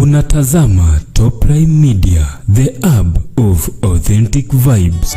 Unatazama Top Prime Media, the hub of authentic vibes.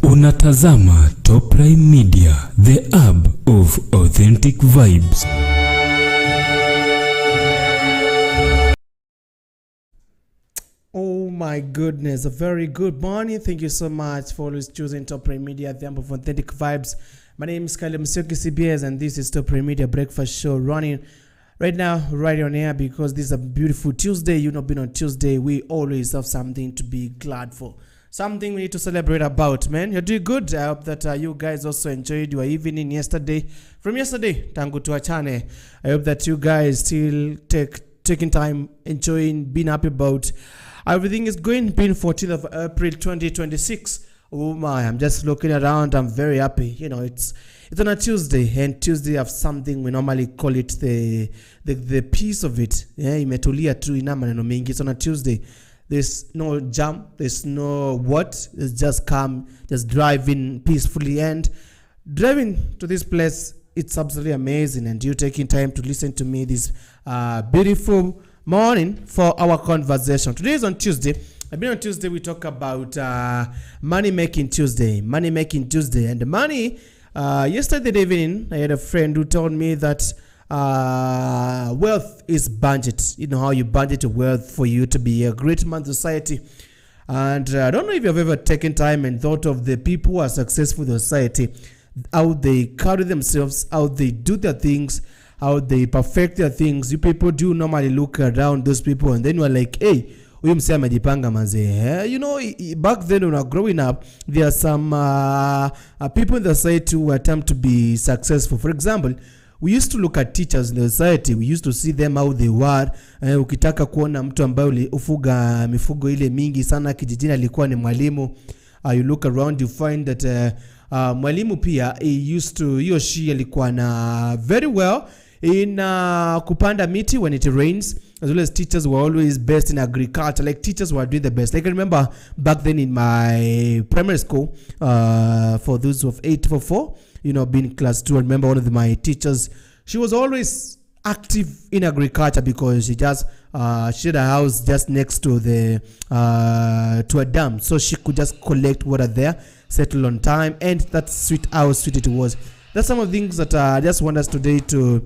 Unatazama Top Prime Media, the hub of authentic vibes. Oh my goodness, a very good morning. Thank you so much for always choosing Top Prime Media, the hub of authentic vibes. My name is Kyle Msioki CBS and this is Top Prime Media Breakfast Show running right now, right on air, because this is a beautiful Tuesday. You know, being on Tuesday, we always have something to be glad for. Something we need to celebrate about, man. You're doing good. I hope that you guys also enjoyed your evening yesterday. From yesterday, tangu tuachane. I hope that you guys still taking time, enjoying, being happy about everything is going. Being 14th of April 2026. Oh my, I'm just looking around. I'm very happy. You know, it's on a Tuesday, and Tuesday have something we normally call it the piece of it. Yeah, imetulia tu ina maneno mengi. It's on a Tuesday. There's no jam, there's no what, it's just calm, just driving peacefully. And driving to this place, it's absolutely amazing. And you taking time to listen to me this beautiful morning for our conversation. Today is on Tuesday. I've been on Tuesday, we talk about Money Making Tuesday. And money, yesterday evening, I had a friend who told me that wealth is budget. You know how you budget your wealth for you to be a great man in society. And I don't know if you've ever taken time and thought of the people who are successful in society, how they carry themselves, how they do their things, how they perfect their things. You people do normally look around those people and then you are like, hey, you know, back then when I was growing up, there are some people in the society who attempt to be successful. For example, we used to look at teachers in the society. We used to see them how they were. Ukitaka kuona mtu ambaye ufuga mifugo ile mingi sana kijijini alikuwa ni mwalimu. You look around, you find that mwalimu pia he or she alikuwa na very well in kupanda miti when it rains, as well as teachers were always best in agriculture. Like teachers were doing the best. Like I remember back then in my primary school, for those who have 844, you know, being class 2, I remember one of my teachers, she was always active in agriculture because she just she had a house just next to to a dam, so she could just collect water there, settle on time, and that's sweet how sweet it was. That's some of the things that I just want us today to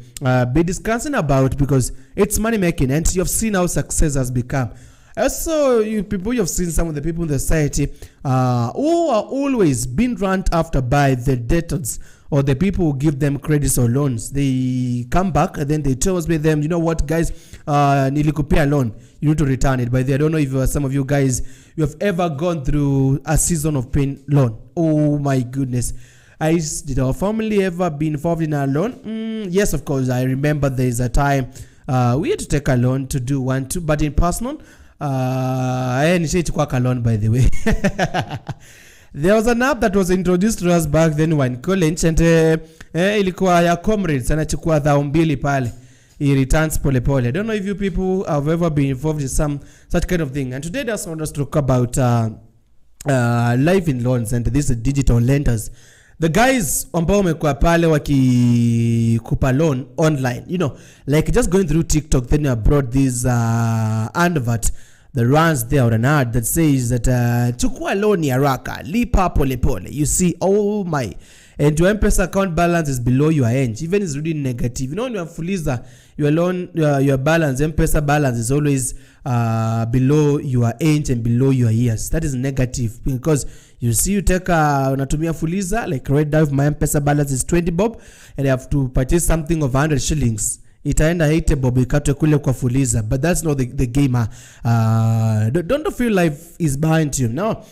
be discussing about, because it's money making and you've seen how success has become. Also, you've seen some of the people in the society who are always being run after by the debtors or the people who give them credits or loans. They come back and then they tell us with them, you know what, guys, nilikupea loan, you need to return it. By the way, I don't know if some of you guys, you have ever gone through a season of pain loan. Oh my goodness. Did our family ever be involved in a loan? Yes, of course. I remember there's a time we had to take a loan to do one, two, but in personal, I initiated a loan, by the way. There was an app that was introduced to us back then when college, and ilikuwa ya comrades, anachukua 200 pale. He returns pole pole. I don't know if you people have ever been involved in some such kind of thing. And today I want us to talk about life in loans and these digital lenders. The guys ambao wamekuwa pale wakikupa loan online, you know, like just going through TikTok, then you brought this advert that runs there, or an ad that says that chukua loan ya haraka, lipa pole pole. You see, oh my, and your M-Pesa account balance is below your age. Even it's really negative. You know, when you have fuliza, your loan, your balance, M-Pesa balance is always below your age and below your years. That is negative, because you see, you take unatumia fuliza, like right now if my M-Pesa balance is 20 bob and I have to purchase something of 100 shillings, itaenda 80 bob ikatwe kule kwa Fuliza, but that's not the gamer. Don't feel life is behind you. Now,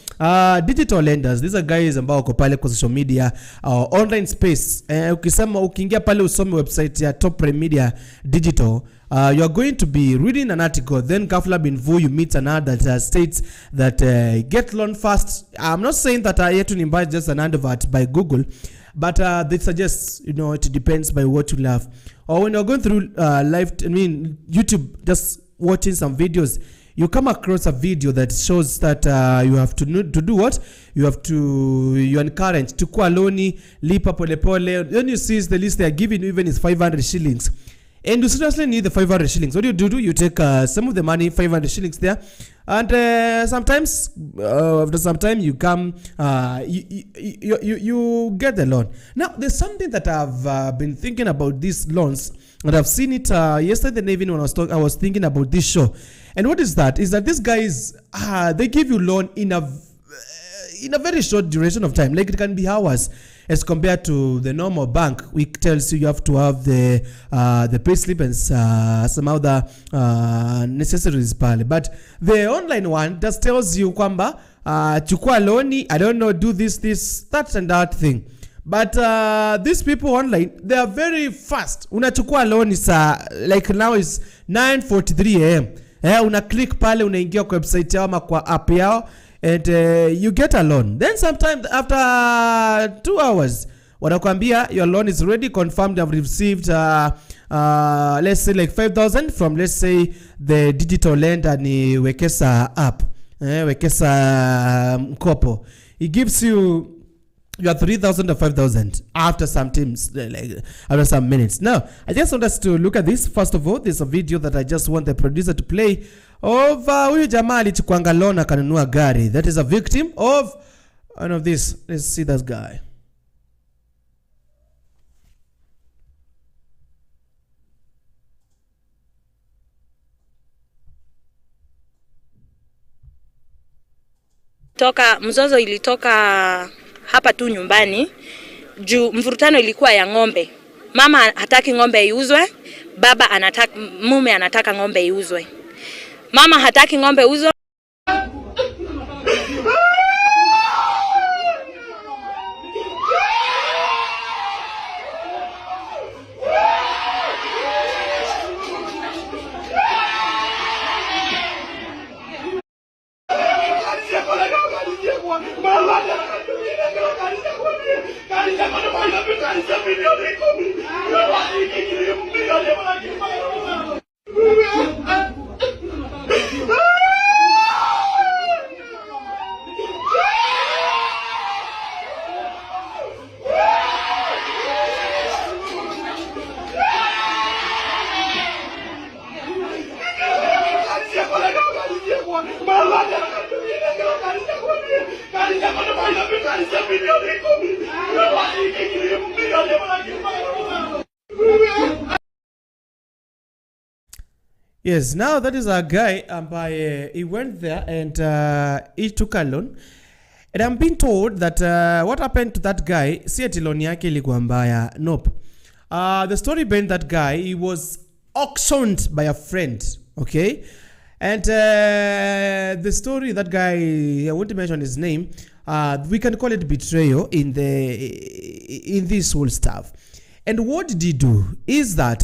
digital lenders, these are guys ambao wako pale kwa social media, online space. Ukisema ukiingia pale usome website ya Top Prime Media Digital, you are going to be reading an article, then Kafla Binvu, you meet an ad that states that get loan fast. I'm not saying that yetu ni mbaya, just an advert by Google, but they suggest, it depends by what you love. Or when you're going through YouTube, just watching some videos, you come across a video that shows that you have to do what? You encourage to kuwa loni, lipa pole pole. Then you see the list they are giving you even is 500 shillings. And you seriously need the 500 shillings. What do? You take some of the money, 500 shillings there, and sometimes after some time you come, you get the loan. Now there's something that I've been thinking about these loans, and I've seen it yesterday evening when I was thinking about this show. And what is that? Is that these guys they give you loan in a very short duration of time, like it can be hours, as compared to the normal bank, which tells you have to have the payslip and some other necessaries pale. But the online one just tells you kwamba chukua loni, I don't know, do this, that and that thing. But these people online, they are very fast. Unachukua loni like now is 9:43 a.m. Una click pale, unaingia kwa website yao ama kwa app yao, and you get a loan. Then sometimes after 2 hours, wanakuambia your loan is already confirmed. I've received let's say like 5,000 from, let's say, the digital lender ni Wekesa app, Wekesa Mkopo. It gives you your 3,000 or 5,000 after some times, like after some minutes. Now, I just want us to look at this. First of all, there's a video that I just want the producer to play of huyu jamaa alichukuanga loan akanunua gari. That is a victim of one of this. Let's see that guy. Mzozo ilitoka hapa tu nyumbani juu mvurutano ilikuwa ya ng'ombe. Mama hataki ng'ombe iuzwe, mume anataka ng'ombe iuzwe. Mama hataki ng'ombe iuzwe. Yes, now that is a guy, he went there and he took a loan. And I'm being told that what happened to that guy, si ati loan yake ilikuwa mbaya. Nope. The story behind that guy, he was auctioned by a friend, okay? And the story, that guy, I won't mention his name, we can call it betrayal in this whole stuff. And what did he do is that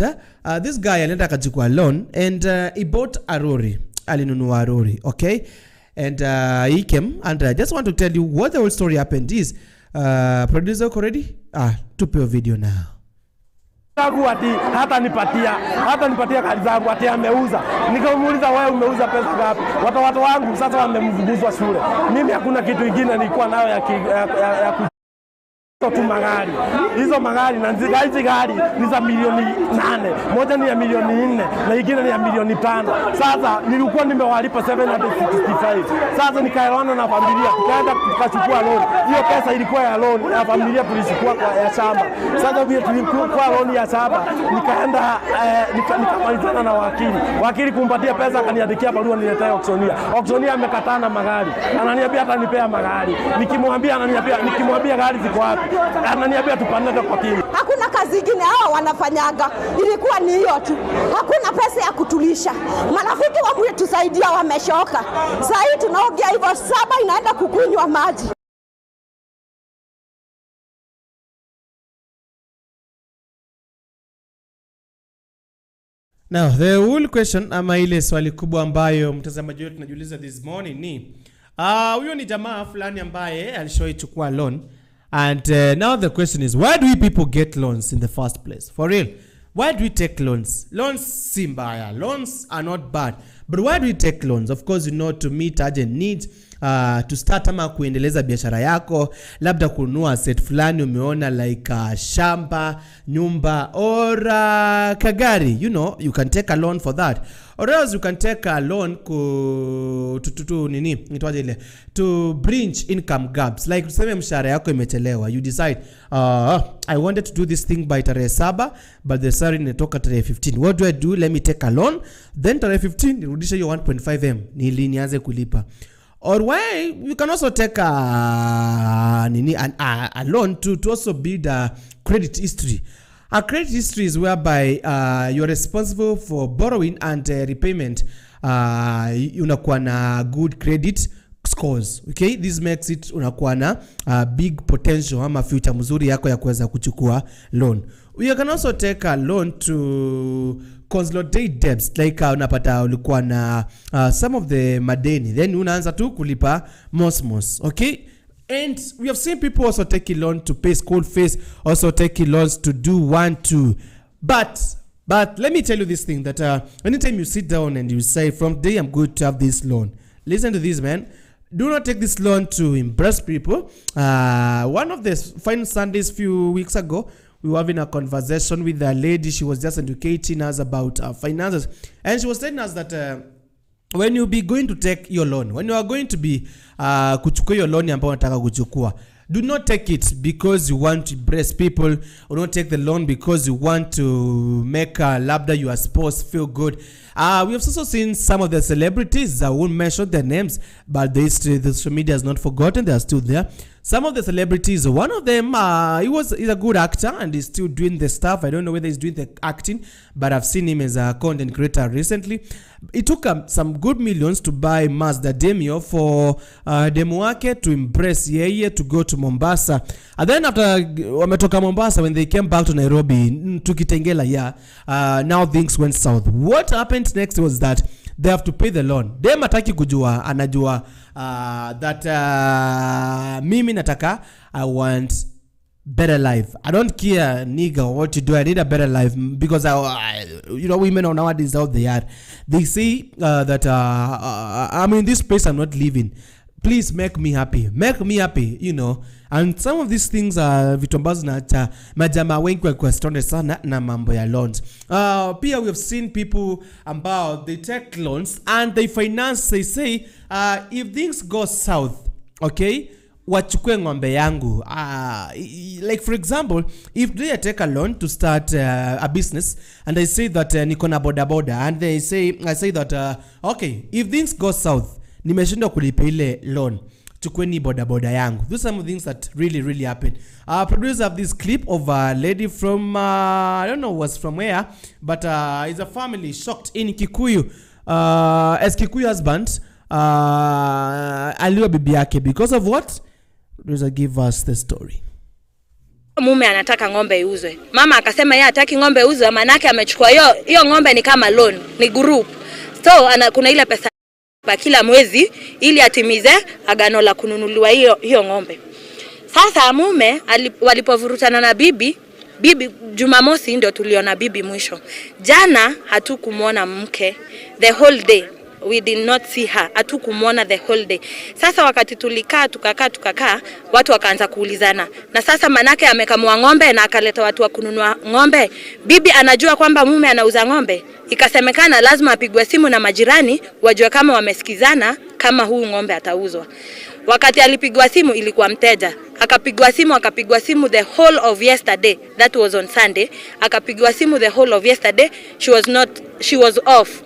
this guy alienda akachukua loan and he bought a lorry. Alinunua lorry, okay? And he came, and I just want to tell you what the whole story happened is, producer already? Tupe video now. Hata nipatia kazi zangu ati ameuza. Nikamuuliza wewe umeuza pesa ngapi? Watoto wangu sasa wamemvuguzwa shule. Mimi hakuna kitu kingine nilikuwa nayo ya tu magari. Hizo magari na hizi gari ni za milioni 8. Moja ni ya milioni 4 na nyingine ni ya milioni 5. Sasa nilikuwa nimewalipa 765. Sasa nikaelewana na familia, tukaenda tukachukua loan. Hiyo pesa ilikuwa ya loan ya familia, tulichukua kwa ya shamba. Sasa vile tulikuwa loan ya shamba, nikaenda nikamalizana na wakili kumpatia pesa, akaniandikia barua niletee auctioneer. Auctioneer amekataa na magari. Ananiambia hata nipea magari. Nikimwambia gari ziko wapi? ananiambia tupandane kwa timu. Hakuna kazi ingine hao wanafanyaga, ilikuwa ni hiyo tu. Hakuna pesa ya kutulisha. Marafiki wa tusaidia wameshoka. Sasa hii tunaongea hivyo 7 inaenda kukunywa maji. Now, the whole question ama ile swali kubwa ambayo mtazamaji wetu tunajiuliza this morning ni huyo ni jamaa fulani ambaye alishawahi chukua loan and now the question is why do we people get loans in the first place? For real, why do we take loans? Loans si mbaya, loans are not bad, but why do we take loans? Of course, you know, to meet urgent needs, to start ama kuendeleza biashara yako, labda kununua asset fulani umeona like shamba, nyumba or kagari, you know, you can take a loan for that. Or else you can take a loan to bridge income gaps. Like tuseme mshahara yako imechelewa, you decide I wanted to do this thing by tarehe 7 but the salary inatoka tarehe 15. What do I do? Let me take a loan, then tarehe 15 nirudisha hiyo 1.5M ili nianze kulipa. Or why you can also take a loan to also build a credit history. A credit history is whereby you're responsible for borrowing and repayment. Unakuwa na good credit scores. Okay, this makes it unakuwa na big potential ama future mzuri yako ya kuweza kuchukua loan. You can also take a loan to consolidate debts, like unapata ulikuwa na some of the madeni, then unaanza tu kulipa mosmos. Okay, and we have seen people also take a loan to pay school fees, also take loans to do 1-2. But let me tell you this thing, that anytime you sit down and you say from today I'm going to have this loan, listen to this, man. Do not take this loan to impress people. One of the final Sundays few weeks ago, we were having a conversation with a lady. She was just educating us about finances, and she was telling us that when you be going to take your loan, when you are going to be kuchukua your loan ambayo unataka kuchukua, do not take it because you want to impress people, or don't take the loan because you want to make labda your spouse feel good. We have also seen some of the celebrities, I won't mention their names, but the social media has not forgotten, they are still there. Some of the celebrities, one of them, he's a good actor and he's still doing the stuff. I don't know whether he's doing the acting, but I've seen him as a content creator recently. It took some good millions to buy Mazda Demio for demo wake to impress yeye to go to Mombasa. And then after wametoka Mombasa, when they came back to Nairobi, tukitengela now things went south. What happened next was that they have to pay the loan. Dem ataki kujua, anajua that mimi nataka, I want better life. I don't care, nigga, what you do. I need a better life because you know, women on nowadays out there, they say that I'm in this place I'm not living. Please make me happy, you know. And some of these things are vitu ambazo na majama wengi kwa strong sana na mambo ya loans. Pia we have seen people ambao they take loans and they finance, they say if things go south, okay, wachukue ng'ombe yangu. Like for example, if they take a loan to start a business and they say that niko na boda boda, and I say that okay, if things go south, nimeshindwa kulipa ile loan, chukweni boda boda yangu. Those are some of the things that really happen. Producers have this clip of a lady from I don't know was from where, but it's a family shocked in Kikuyu. As Kikuyu husband aliwa bibi yake because of what? Producer give us the story. Mume anataka ng'ombe iuzwe. Mama akasema yeye hataki ng'ombe iuzwe, maana yake amechukua hiyo ng'ombe ni kama loan, ni group. So kuna ile pesa kila mwezi ili atimize agano la kununuliwa hiyo ng'ombe. Sasa mume walipovurutana na bibi Jumamosi ndio tuliona bibi mwisho. Jana hatukumuona mke the whole day. We did not see her. Hatukumuona the whole day. Sasa wakati tukakaa, watu wakaanza kuulizana. Na sasa manake amekamua ng'ombe na akaleta watu wa kununua ng'ombe. Bibi anajua kwamba mume anauza ng'ombe. Ikasemekana lazima apigwe simu na majirani wajue kama wamesikizana kama huu ng'ombe atauzwa. Wakati alipigwa simu ilikuwa mteja. Akapigwa simu the whole of yesterday. That was on Sunday. Akapigwa simu the whole of yesterday. She was off.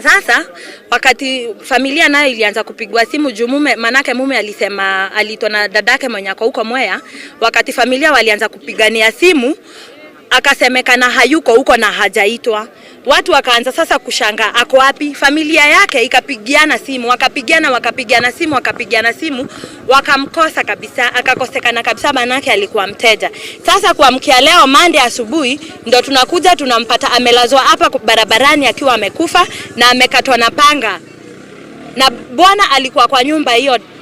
Sasa wakati familia nayo ilianza kupigwa simu juu manake mume alisema alitwa na dadake mwenye ako huko Mwea, wakati familia walianza kupigania simu akasemekana hayuko huko na hajaitwa. Watu wakaanza sasa kushanga ako wapi. Familia yake ikapigiana simu, wakapigiana simu, wakamkosa kabisa, akakosekana kabisa, manake alikuwa mteja. Sasa kuamkia leo Monday asubuhi ndo tunakuja tunampata amelazwa hapa barabarani akiwa amekufa na amekatwa na panga. Na bwana alikuwa kwa nyumba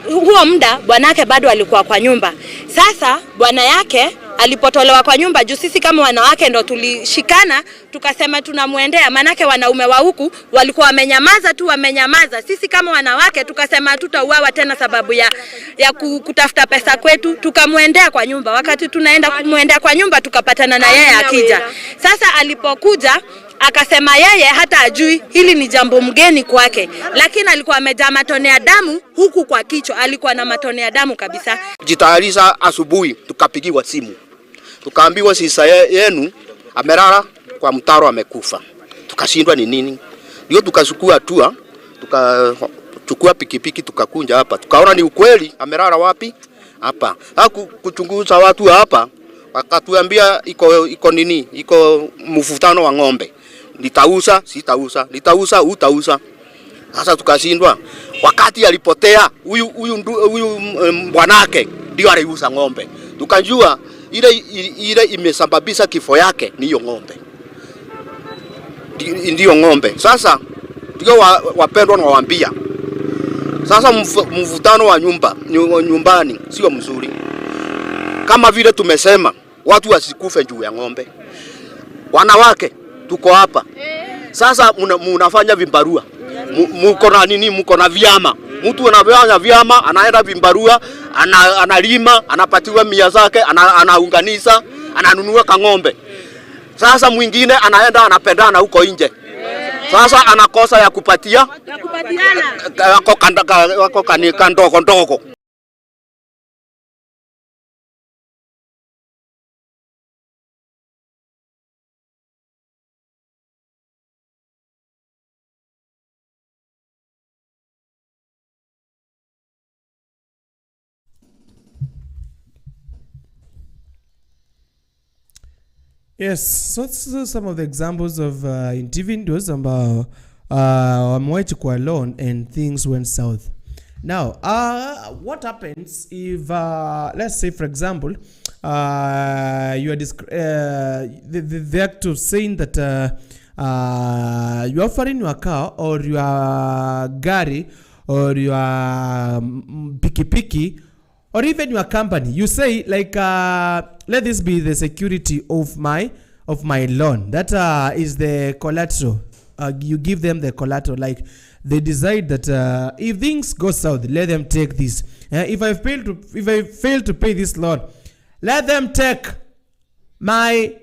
huo muda bwanake bado alikuwa kwa nyumba. Sasa bwana yake alipotolewa kwa nyumba, juu sisi kama wanawake ndo tulishikana tukasema tunamuendea, manake wanaume wa huku walikuwa wamenyamaza. Sisi kama wanawake tukasema hatutauawa tena sababu ya kutafuta pesa kwetu, tukamuendea kwa nyumba. Wakati tunaenda kumuendea kwa nyumba tukapatana na yeye akija. Sasa alipokuja akasema yeye hata ajui hili ni jambo mgeni kwake, lakini alikuwa amejaa matone ya damu huku kwa kichwa, alikuwa na matone ya damu kabisa. Jitayarisha asubuhi tukapigiwa simu. Tukaambiwa sisa yenu amelala kwa mtaro amekufa. Tukashindwa ni nini? Ndio tukachukua hatua, tukachukua pikipiki tukakunja hapa. Tukaona ni ukweli amelala wapi? Hapa. Kuchunguza watu hapa wakatuambia iko nini? Iko mvutano wa ng'ombe. Nitauza, sitauza. Nitauza, utauza. Sasa tukashindwa. Wakati alipotea huyu bwanake ndio aliuza ng'ombe. Tukajua ile imesababisha kifo yake ni hiyo ng'ombe. Ndio ng'ombe. Sasa ndio wapendwa nawaambia. Sasa mvutano wa nyumbani sio mzuri. Kama vile tumesema watu wasikufe juu ya ng'ombe. Wanawake tuko hapa. Sasa mnafanya vimbarua. Mko na nini? Mko na vyama. Mtu anafanya vyama, anaenda vimbarua, analima, anapatiwa mia zake, anaunganisha, ananunua ng'ombe. Sasa mwingine anaenda anapendana huko nje. Sasa anakosa ya kupatiana. Wako kanika ndogo. Yes, so some of the examples of individuals ambao wamewahi kuwa alone and things went south. Now, what happens if, let's say for example, you are the act of saying that you are offering your car or your gari or your piki or even your company, you say like let this be the security of my loan. That is the collateral. You give them the collateral. Like they decide that if things go south, let them take this. If I fail to pay this loan, let them take my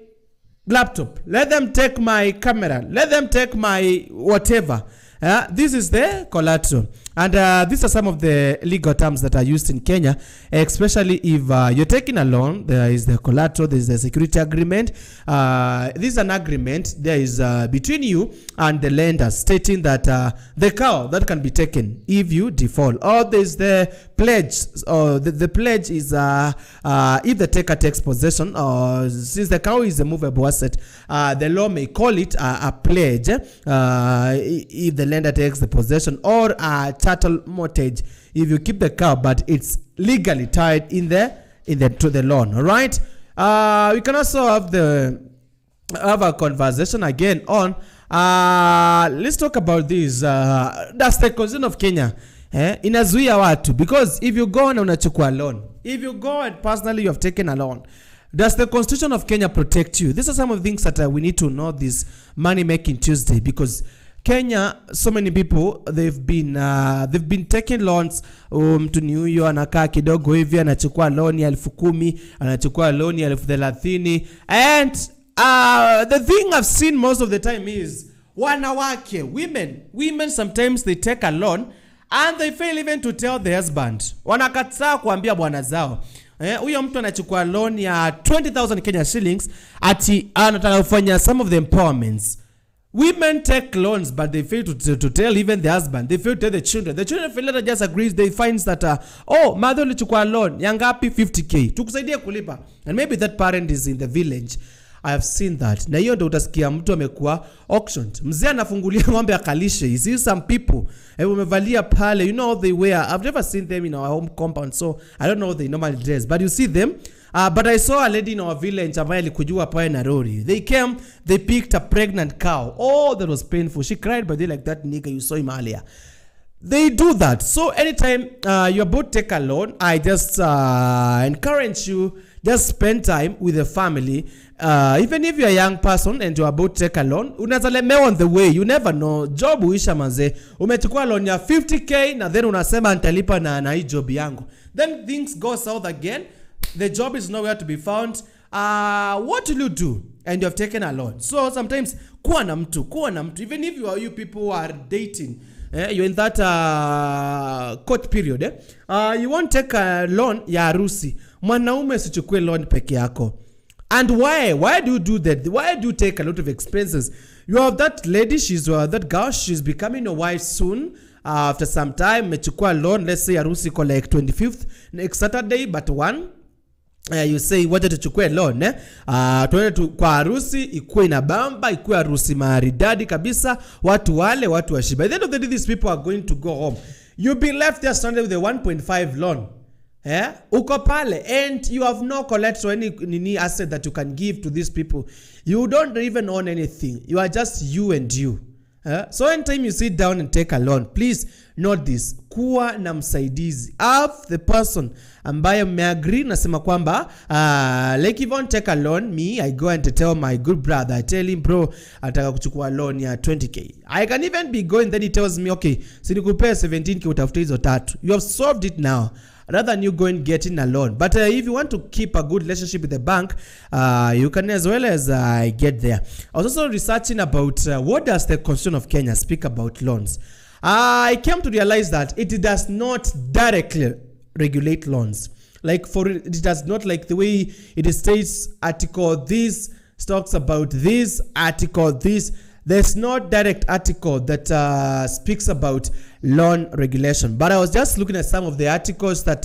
laptop. Let them take my camera. Let them take my whatever. This is the collateral. And these are some of the legal terms that are used in Kenya, especially if you're taking a loan. There is the collateral, there is the security agreement. This is an agreement there is between you and the lender stating that the car that can be taken if you default. Or there is the pledge. Or the pledge is if the taker takes possession, or since the car is a movable asset, the law may call it a pledge if the lender takes the possession, or a chattel mortgage if you keep the car but it's legally tied in to the loan. All right, we can also have a conversation again on let's talk about this. That's the Constitution of Kenya inazuia watu, because if you go and unachukua loan, if you go and personally you have taken a loan, does the Constitution of Kenya protect you? These are some of the things that we need to know this Money Making Tuesday, because Kenya, so many people, they've been taking loans. Mtu ni huyo anakaa kidogo hivi anachukua loan ya 10,000, anachukua loan ya 30,000, and the thing I've seen most of the time is wanawake, women sometimes they take a loan and they fail even to tell the husband. Wanakataa kuambia bwana zao. Huyo mtu anachukua loan ya 20,000 Kenya shillings ati anataka kufanya some of the empowerments. Women take loans, but they fail to tell even the husband. They fail to tell the children. The children feel just agrees. They find that, oh, mother ulichukua loan, yangapi 50k. Tukusaidia kulipa. And maybe that parent is in the village. I have seen that. Na hiyo ndio utasikia mtu amekuwa auctioned. Mzee anafungulia ng'ombe akalishe. You see some people, wamevalia pale, you know how they wear. I've never seen them in our home compound, so I don't know how they normally dress. But you see them. But I saw a lady in our village ambaye alikujua pale na lori. They came, they picked a pregnant cow. Oh, that was painful. She cried, but they like that nigga you saw him earlier. They do that. So anytime you're about to take a loan, I just encourage you, just spend time with the family. Even if you're a young person and you're about to take a loan, unaweza lemewa on the way. You never know. Job huisha manze. Umechukua loan ya 50k na then unasema nitalipa na hii job yangu. Then things go south again. The job is nowhere to be found. What will you do? And you have taken a loan. So sometimes kuwa na mtu. Even if you people who are dating, you're in that court period, you won't take a loan ya harusi. Mwanaume sichukue loan peke yako. And why do you do that? Why do you take a lot of expenses? You have that lady, that girl, she's becoming a wife soon. After some time, mechukua loan, let's say harusi ko like 25th next Saturday, but one. You say wacha tuchukue loan tuende kwa harusi ikuwe inabamba, ikuwe harusi maridadi kabisa, watu wale watu washiba. By the end of the day, these people are going to go home. You'll be left there stranded with a 1.5 loan. Uko pale and you have no collateral, any asset that you can give to these people. You don't even own anything. You are just you and you. So anytime you sit down and take a loan, please note this. Kuwa na msaidizi. Have the person ambaye mmeagree nasema kwamba like if I want to take a loan, me, I go and tell my good brother, I tell him, bro, nataka kuchukua loan ya 20k. I can even be going, then he tells me, okay, sinikupea 17k utafute hizo tatu. You have solved it now, rather than you go and getting a loan. But if you want to keep a good relationship with the bank, you can as well as get there. I was also researching about what does the Constitution of Kenya speak about loans. I came to realize that it does not directly regulate loans. Like it does not, like the way it states article this talks about this article this. There's no direct article that speaks about loan regulation. But I was just looking at some of the articles that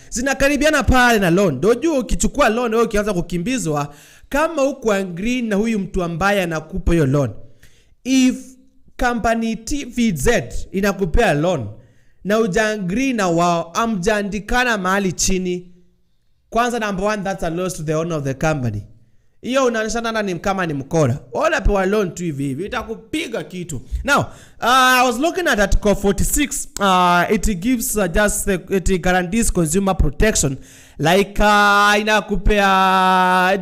zinakaribiana pale na loan. Dojo ukichukua loan wewe ukianza kukimbizwa kama uko agree na huyu mtu ambaye anakupa hiyo loan. If company TVZ inakupea loan na ujaangri na wao, amjaandikana mahali chini, kwanza number one, that's a loss to the owner of the company. Iyo unaoneshana ni kama ni mkora. Wala pewa loan tu hivi itakupiga kitu. Now, I was looking at Article 46. It gives it guarantees consumer protection. Like inakupea it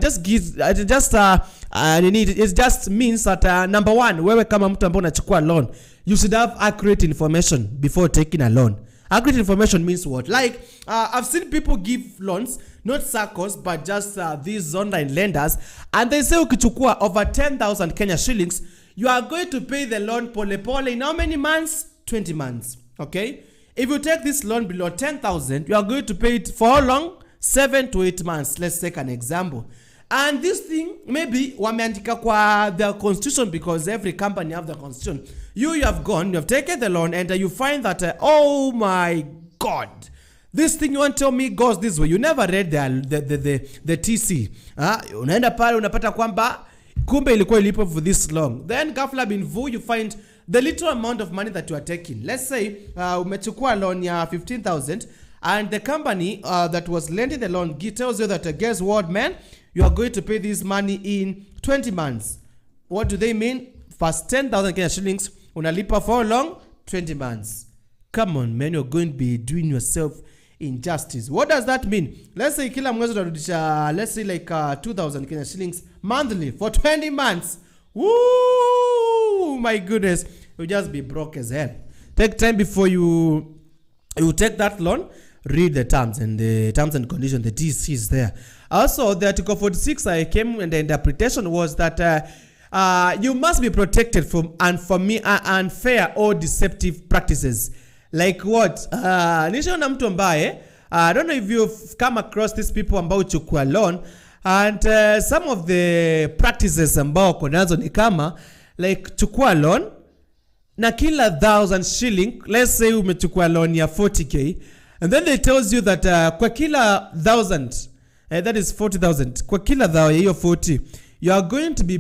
just means that number one, wewe kama mtu ambaye unachukua loan, you should have accurate information before taking a loan. Accurate information means what? Like I've seen people give loans, not SACCOs, but just these online lenders, and they say ukichukua over 10,000 Kenya shillings, you are going to pay the loan pole in how many months? 20 months. Okay? If you take this loan below 10,000, you are going to pay it for how long? 7 to 8 months. Let's take an example. And this thing, maybe wameandika kwa the constitution, because every company have the constitution. You have gone, you have taken the loan, and you find that, oh my God, this thing you want to tell me goes this way. You never read the TC. Unaenda pale unapata kwamba kumbe ilikuwa ilipo for this long. Then ghafla bin vu, you find the little amount of money that you are taking. Let's say umechukua loan ya 15,000, and the company that was lending the loan tells you that, guess what, man, you are going to pay this money in 20 months. What do they mean? First 10,000 Kenya shillings, unalipa for how long? 20 months. Come on, man, you're going to be doing yourself injustice. What does that mean? Let's say kila mwezi utarudisha, let's say like 2,000 Kenya shillings monthly for 20 months. Woo! My goodness, you'll just be broke as hell. Take time before you take that loan. Read the terms and conditions. The TC is there. Also, the Article 46 I came, and the interpretation was that you must be protected from unfair or deceptive practices. Like what? Nishaona mtu ambaye, I don't know if you've come across these people ambao chukua loan, and some of the practices ambao konazo ni kama, like chukua loan na kila 1,000 shilling, let's say umechukua loan ya 40k, and then they tells you that kwa kila 1,000 that is 40,000, kwa kila dhao ya hiyo 40 you are going to be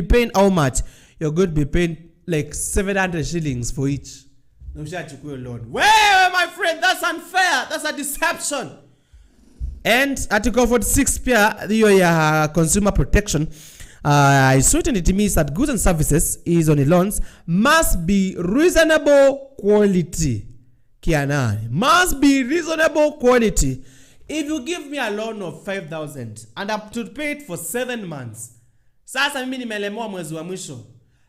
paying how much? You're going to be paying like 700 shillings for each. Na ushachukua loan. Well, my friend, that's unfair. That's a deception. And Article 46 pia hiyo ya consumer protection, certainly it means that goods and services is on the loans must be reasonable quality. Kianani, must be reasonable quality. If you give me a loan of 5,000 and I'm to pay it for 7 months, sasa mimi nimelemewa mwezi wa mwisho,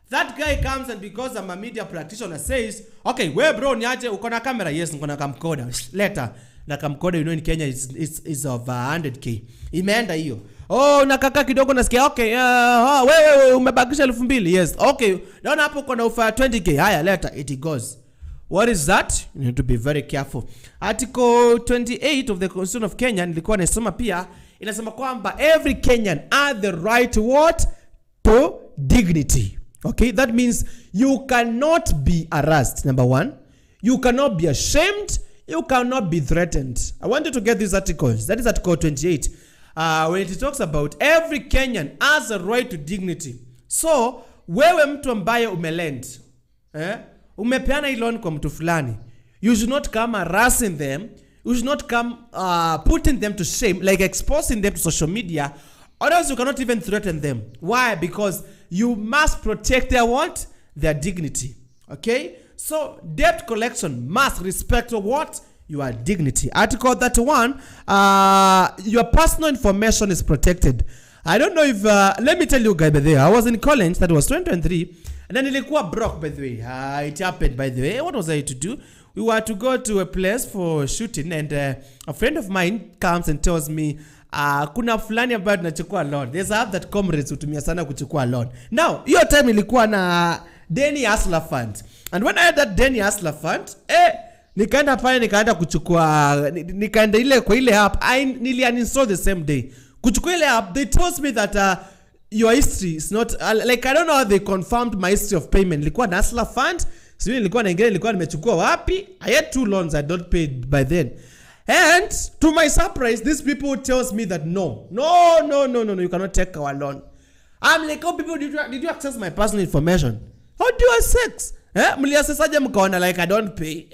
that guy comes and because I'm a media practitioner says, okay, we bro niaje, uko na camera? Yes, niko na camcorder. Later, na camcorder, you know, in Kenya is of 100k. Imeenda hiyo. Oh, nakaka kidogo nasikia, okay, wewe umebakisha 2,000. Yes, okay. Naona hapo kuna offer 20k. Haya, later it goes. What is that? You need to be very careful. Article 28 of the Constitution of Kenya, nilikuwa nasoma pia, inasema kwamba every Kenyan has the right to what? To dignity. Okay, that means you cannot be harassed, number one. You cannot be ashamed. You cannot be threatened. I want you to get these articles. That is Article 28. When it talks about every Kenyan has a right to dignity. So, wewe mtu ambaye umelend, umepeana hii loan kwa mtu fulani, you should not come harassing them. You should not come putting them to shame, like exposing them to social media, or else you cannot even threaten them. Why? Because you must protect their what? Their dignity. Okay? So, debt collection must respect what? Your dignity. Article 31, your personal information is protected. I don't know if, let me tell you guys, by the way, I was in college, that was 2023, and then nilikuwa broke, by the way. It happened, by the way. What was I to do? We were to go to a place for shooting, and a friend of mine comes and tells me, kuna fulani ambayo tunachukua loan. There's a app that comrades hutumia sana kuchukua loan. Now, hiyo time ilikuwa na Deni Hustler Fund. And when I had that Deni Hustler Fund, nikaenda pale nikaenda kuchukua, nikaenda ile kwa ile app, nili uninstall the same day. Kuchukua ile app, they told me that your history is not, like I don't know how they confirmed my history of payment. Nilikuwa na Hustler Fund, sio nilikuwa na ingine, nilikuwa nimechukua wapi? I had 2 loans I don't pay by then. And to my surprise, these people tells me that no, you cannot take our loan. I'm like, oh people, did you access my personal information? How do you access? Mliaccessaje mkaona like I don't pay?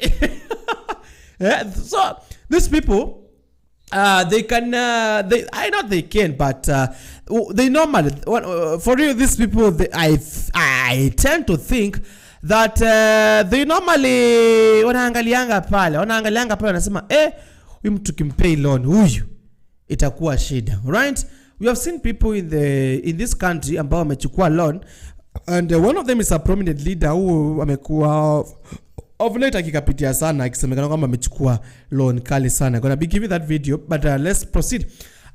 So these people, they can, I know they can, but they normally, for you, these people, I tend to think that they normally wanaangalianga pale wanasema huyu mtu kimpay loan huyu itakuwa shida, right? We have seen people in this country ambao wamechukua loan, and one of them is a prominent leader who amekuwa of late akikapitia sana akisemekana kwamba amechukua loan kali sana. Gonna be giving that video, but let's proceed.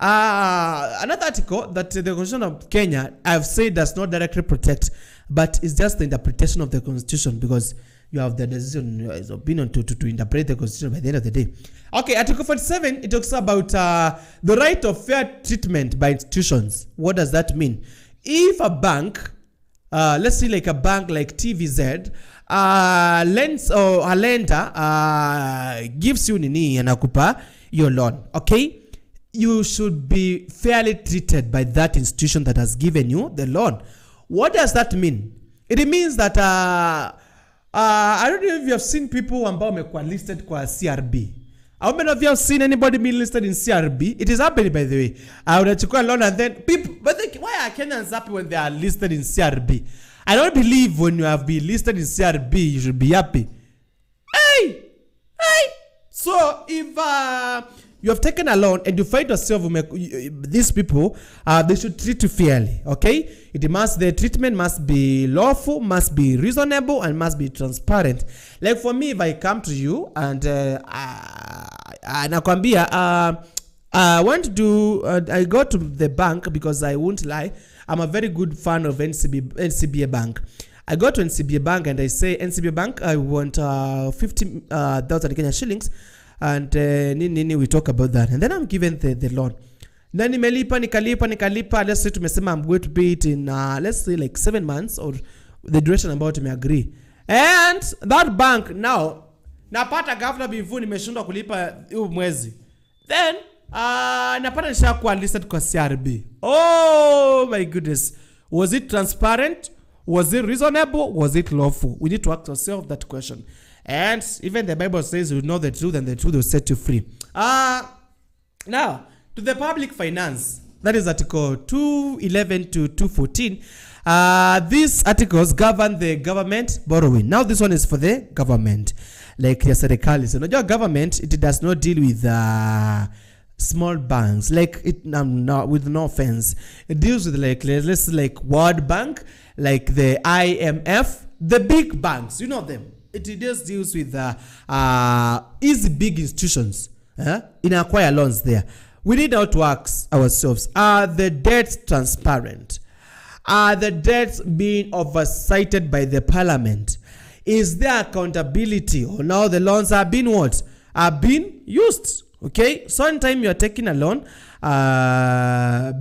Another article that the Constitution of Kenya, I've said, does not directly protect, but it's just the interpretation of the Constitution, because you have the decision, your opinion to interpret the Constitution by the end of the day. Okay, Article 47, it talks about the right of fair treatment by institutions. What does that mean? If a bank, let's say like a bank like TVZ, lends, or a lender gives you nini anakupa your loan, okay? You should be fairly treated by that institution that has given you the loan. What does that mean? It means that I don't know if you have seen people ambao wamekuwa listed kwa CRB. How many of you have seen anybody being listed in CRB? It is happening, by the way. Unachukua loan and then people, but why are Kenyans happy when they are listed in CRB? I don't believe when you have been listed in CRB, you should be happy. Hey! So if you have taken a loan and you find yourself, these people, they should treat you fairly, okay? The treatment must be lawful, must be reasonable, and must be transparent. Like for me, if I come to you and nakwambia, I want to do, I go to the bank because I won't lie, I'm a very good fan of NCBA Bank. I go to NCBA Bank and I say, NCBA Bank, I want 50,000 Kenya shillings. And we talk about that, and then I'm given the loan. na nimelipa nikalipa, let's say tumesema I'm going to pay it in let's say like 7 months or the duration about me agree, and that bank now napata ghafla bivu nimeshindwa kulipa huu mwezi, then napata nishakuwa listed kwa CRB. Oh my goodness, was it transparent? Was it reasonable? Was it lawful? We need to ask ourselves that question. And even the Bible says you know the truth and the truth will set you free. Now, to the public finance, that is article 211 to 214. These articles govern the government borrowing. Now this one is for the government. Like ya serikali. So your government, it does not deal with small banks. Like it with no offense. It deals with let's say like World Bank, like the IMF, the big banks, you know them. It just deals with easy big institutions. In acquire loans there. We need now to ask ourselves, are the debts transparent? Are the debts being oversighted by the parliament? Is there accountability? Or now the loans are being what? Are being used. Okay? So anytime you are taking a loan,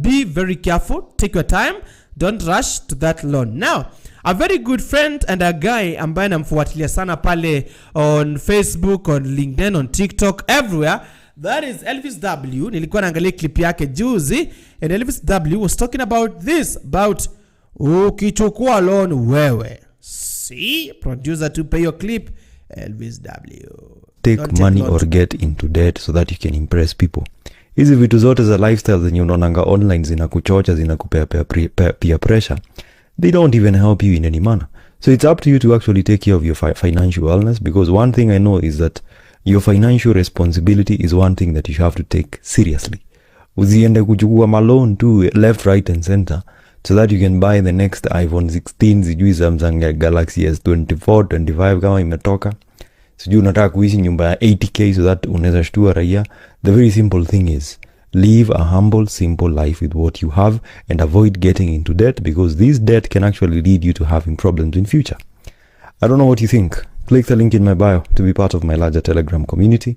be very careful. Take your time. Don't rush to that loan. Now, a very good friend and a guy ambaye namfuatilia sana pale on Facebook, on LinkedIn, on TikTok, everywhere. That is Elvis W. Nilikuwa naangalia clip yake juzi, and Elvis W was talking about this, about ukichukua loan wewe. See, producer to pay your clip, Elvis W. Take money or get into debt so that you can impress people. Hizi vitu zote za lifestyle zenye unaonanga online zinakuchocha, zinakupea peer pressure. They don't even help you in any manner. So it's up to you to actually take care of your financial wellness, because one thing I know is that your financial responsibility is one thing that you have to take seriously. Uziende kuchukua malone tu left, right and center so that you can buy the next iPhone 16, sijui Samsung Galaxy S24, 25 kama imetoka. Sijui unataka kuishi nyumba ya 80k so that unaweza shtua raia. The very simple thing is, live a humble, simple life with what you have and avoid getting into debt, because this debt can actually lead you to having problems in future. I don't know what you think. Click the link in my bio to be part of my larger Telegram community.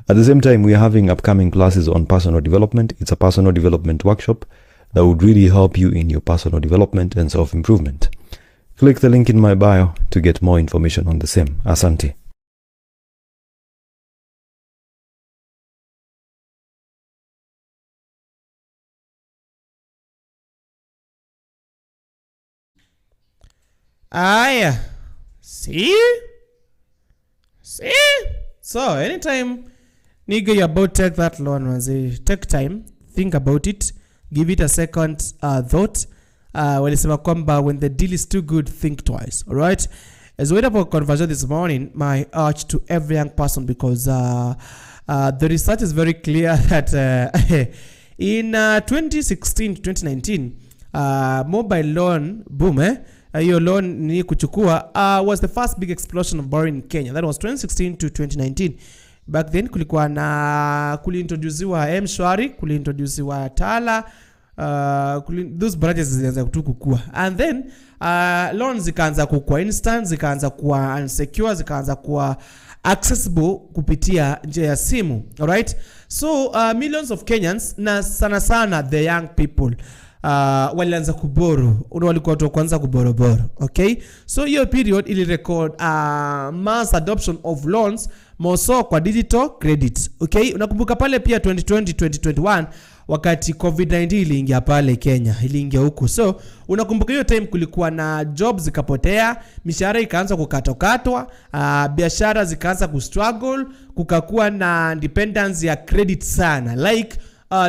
At the same time, we are having upcoming classes on personal development. It's a personal development workshop that would really help you in your personal development and self-improvement. Click the link in my bio to get more information on the same. Asante. See? So anytime nigga you're about to take that loan, take time, think about it, give it a second thought. Walisema kwamba when the deal is too good, think twice. All right? As we wait for conversation this morning, my urge to every young person, because the research is very clear that in 2016 to 2019, mobile loan boom, your loan ni kuchukua was the first big explosion of borrowing in Kenya. That was 2016 to 2019. Back then kulikuwa na kuliintroduciwa M-Shwari, kuliintroduciwa Tala, those branches zilianza kukua, and then loans zikaanza kukua instant, zikaanza kuwa unsecure, zikaanza kuwa accessible kupitia njia ya simu. Alright? So millions of Kenyans, na sana the young people, walianza kuboro. Walikuwa watu kwanza kuboroboro. Okay? So hiyo period ili record mass adoption of loans more so kwa digital credit. Okay? Unakumbuka pale pia 2020 2021 wakati COVID-19 iliingia pale Kenya, iliingia huko. So unakumbuka hiyo time kulikuwa na jobs zikapotea, mishahara ikaanza kukatokatwa, biashara zikaanza kustruggle, kukakuwa na dependence ya credit sana. Like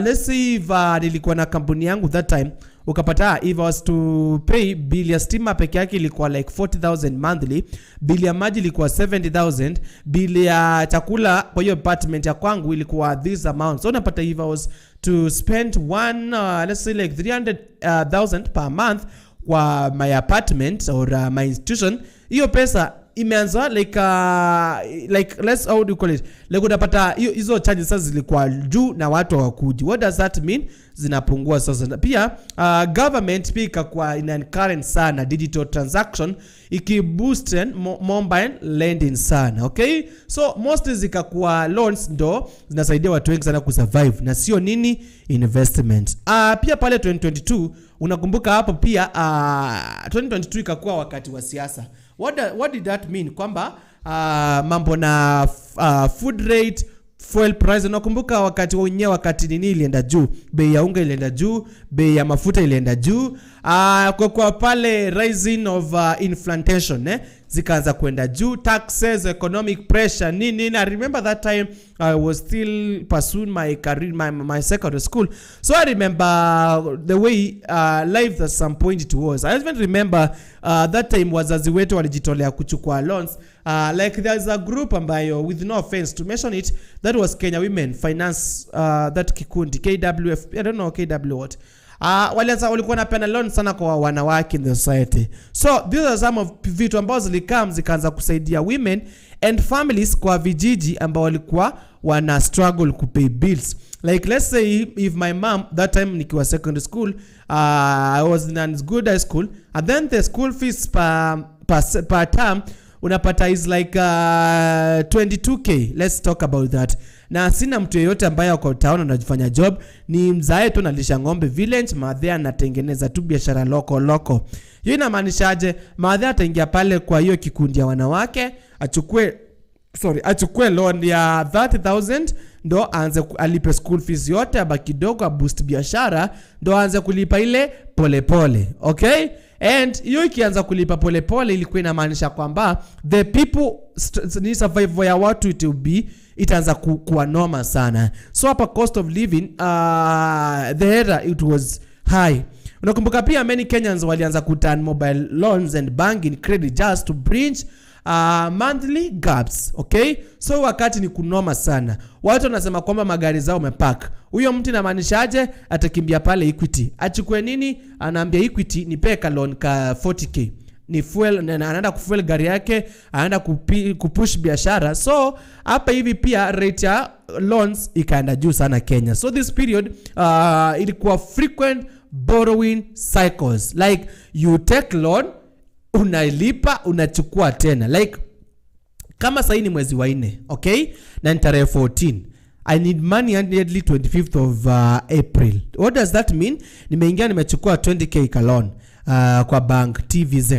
let's say if nilikuwa na kampuni yangu that time, ukapata if I was to pay bill ya stima peke yake ilikuwa like 40,000 monthly, bill ya maji ilikuwa 70,000, bill ya chakula kwa hiyo apartment ya kwangu ilikuwa this amount. So unapata if I was to spend let's say like 300,000 per month kwa my apartment or my institution, hiyo pesa imeanza like let's how do you call it, like unapata hizo charges sasa zilikuwa juu na watu hawakuji. What does that mean? Zinapungua sasa. Pia government pika kwa in current sana digital transaction ikiboost mobile lending sana. Okay, so mostly zikakuwa loans ndo zinasaidia watu wengi sana kusurvive na sio nini investment. Pia pale 2022 unakumbuka hapo pia 2022 ikakuwa wakati wa siasa. What did that mean? Kwamba mambo na food rate, fuel price, unakumbuka wakati nini ilienda juu, bei ya unga ilienda juu, bei ya mafuta ilienda juu, kwa pale rising of inflation zikaanza kwenda juu, taxes, economic pressure nini. I remember that time I was still pursuing my career, my secondary school, so I remember the way life at some point it was. I even remember that time wazazi wetu walijitolea kuchukua loans, like there's a group ambayo, with no offense to mention it, that was Kenya Women Finance, that kikundi KWF, I don't know KW what. Walikuwa napeana loan sana kwa wanawake in the society. So these are some of vitu ambazo zikaanza kusaidia women and families kwa vijiji ambao walikuwa wana struggle kupay bills. Like let's say if my mom that time nikiwa secondary school, I was in a good high school, and then the school fees per term unapata is like 22k. Let's talk about that. Na sina mtu yeyote ambaye uko town anajifanya job, ni mzae tu nalisha ng'ombe village, madhe anatengeneza tu biashara loko. Hiyo inamaanisha aje? Madhe ataingia pale kwa hiyo kikundi ya wanawake, achukue loan ya 30,000 ndo aanze alipe school fees yote, aba kidogo boost biashara ndo aanze kulipa ile pole. Okay? And hiyo ikianza kulipa pole ilikuwa inamaanisha kwamba the people ni survive ya watu itaanza kuwa noma sana. So hapa cost of living the era it was high. Unakumbuka pia many Kenyans walianza kuturn mobile loans and banking credit just to bridge monthly gaps. Okay, so wakati ni kunoma sana, watu wanasema kwamba magari zao umepark. Huyo mtu inamaanishaje? Atakimbia pale Equity achukue nini, anaambia Equity nipeka loan ka 40k, ni fuel, na anaenda kufuel gari yake, anaenda kupush biashara. So hapa hivi pia rate ya loans ikaenda juu sana Kenya. So this period ilikuwa frequent borrowing cycles, like you take loan, unailipa, unachukua tena. Like kama sasa ni mwezi wa 4, okay, na tarehe 14, I need money immediately 25th of April. What does that mean? Nimeingia nimechukua 20k ka loan kwa bank TVZ.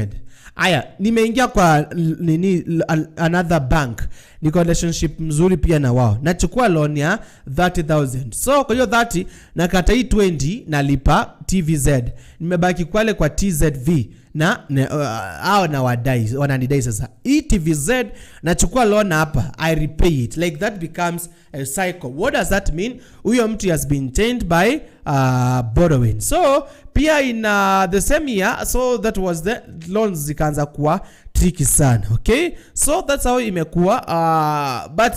Aya, nimeingia kwa another bank, niko relationship mzuri pia na wao, nachukua loan ya 30,000. So kwa hiyo 30 nakata hii 20 nalipa TVZ, nimebaki kwale kwa TZV na hao na wananidai sasa. Hii TVZ nachukua loan hapa, I repay it, like that becomes a cycle. What does that mean? Huyo mtu has been chained by borrowing. So pia in the same year, so that was the loans zikaanza kuwa tricky sana. Okay, so that's how imekuwa. But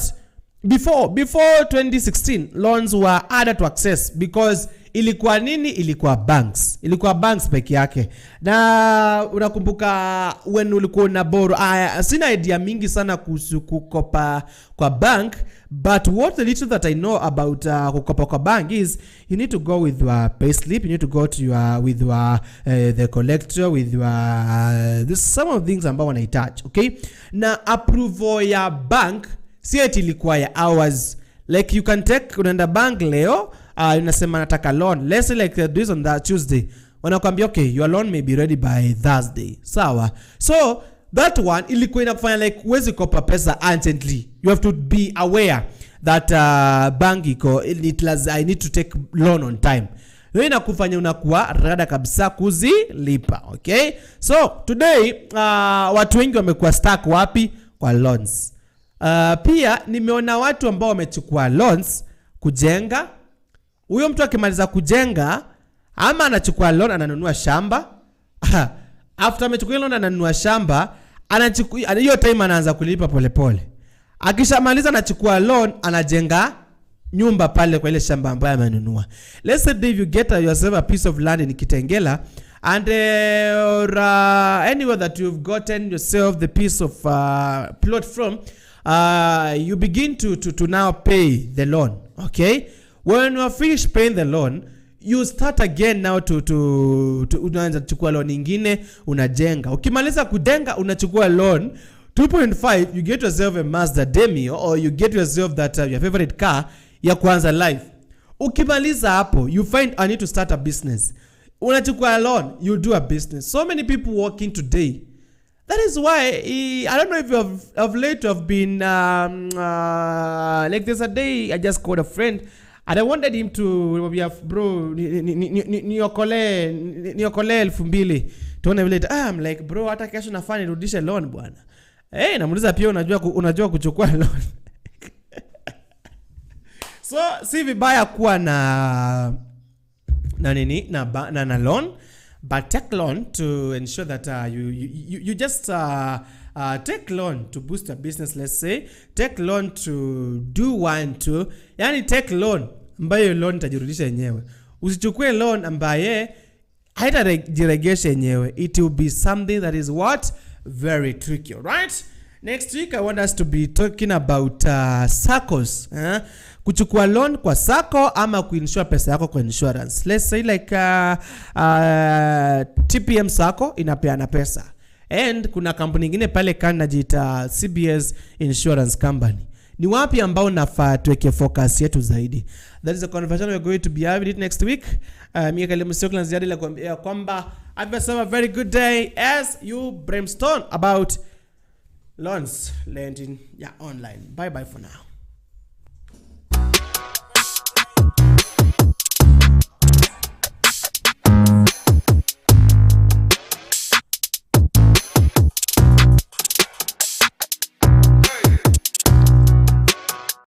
before 2016 loans were harder to access because ilikuwa nini? Ilikuwa banks peke yake. Na unakumbuka when ulikuwa na borrow, sina idea mingi sana kuhusu kukopa kwa bank, but what the little that I know about kukopa kwa bank is you need to go with your payslip, you need to go to the collector with your some of things ambao wanahitaji. Okay, na approval ya bank si eti ilikuwa ya hours. Like you can take, unaenda bank leo, unasema nataka loan, let's say like this on that Tuesday, wanakuambia okay, your loan may be ready by Thursday. Sawa. So that one ilikuwa inakufanya like uwezi kopa pesa urgently. You have to be aware that bank iko I need to take loan on time. Hiyo inakufanya unakuwa rada kabisa kuzilipa. Okay, so today watu wengi wamekuwa stuck wapi? Kwa loans. Pia nimeona watu ambao wamechukua loans kujenga. Huyo mtu akimaliza kujenga, ama anachukua loan ananunua shamba. After amechukua loan ananunua shamba, anachukua hiyo time anaanza kulipa polepole. Akishamaliza anachukua loan, anajenga nyumba pale kwa ile shamba ambayo amenunua. Let's say if you get yourself a piece of land in Kitengela, and or anywhere that you've gotten yourself the piece of plot from, you begin to now pay the loan. Okay, when you are finished paying the loan, you start again now to unaanza kuchukua loan nyingine, unajenga. Ukimaliza kujenga, unachukua loan 2.5, you get yourself a Mazda Demio, or you get yourself that your favorite car ya kuanza life. Ukimaliza hapo, you find I need to start a business. Unachukua loan, you do a business. So many people working today. That is why I don't know if you have late have been like there's a day I just called a friend and I wanted him to bro niokole 2,000 tuone vile. I'm like, bro, hata kesho nafaa nirudishe loan bwana. Namuuliza pia unajua kuchukua loan. So si vibaya kuwa na loan, but take loan to ensure that you just take loan to boost your business. Let's say take loan to do 1, 2, yani take loan ambayo loan itajirudisha yenyewe. Usichukue loan ambaye haitajiregesha yenyewe. It will be something that is what very tricky, right? Next week I want us to be talking about SACCOs. Kuchukua loan kwa SACCO ama kuinsure pesa yako kwa insurance. Let's say like TPM SACCO inapeana pesa. And kuna kampuni nyingine pale kanajiita CBS Insurance Company. Ni wapi ambao nafaa tuweke focus yetu zaidi? That is a conversation we're going to be having it next week. Mimi kale Soklan ziadi la kuambia kwamba have a very good day as you brainstorm about loans lending online. Bye bye for now.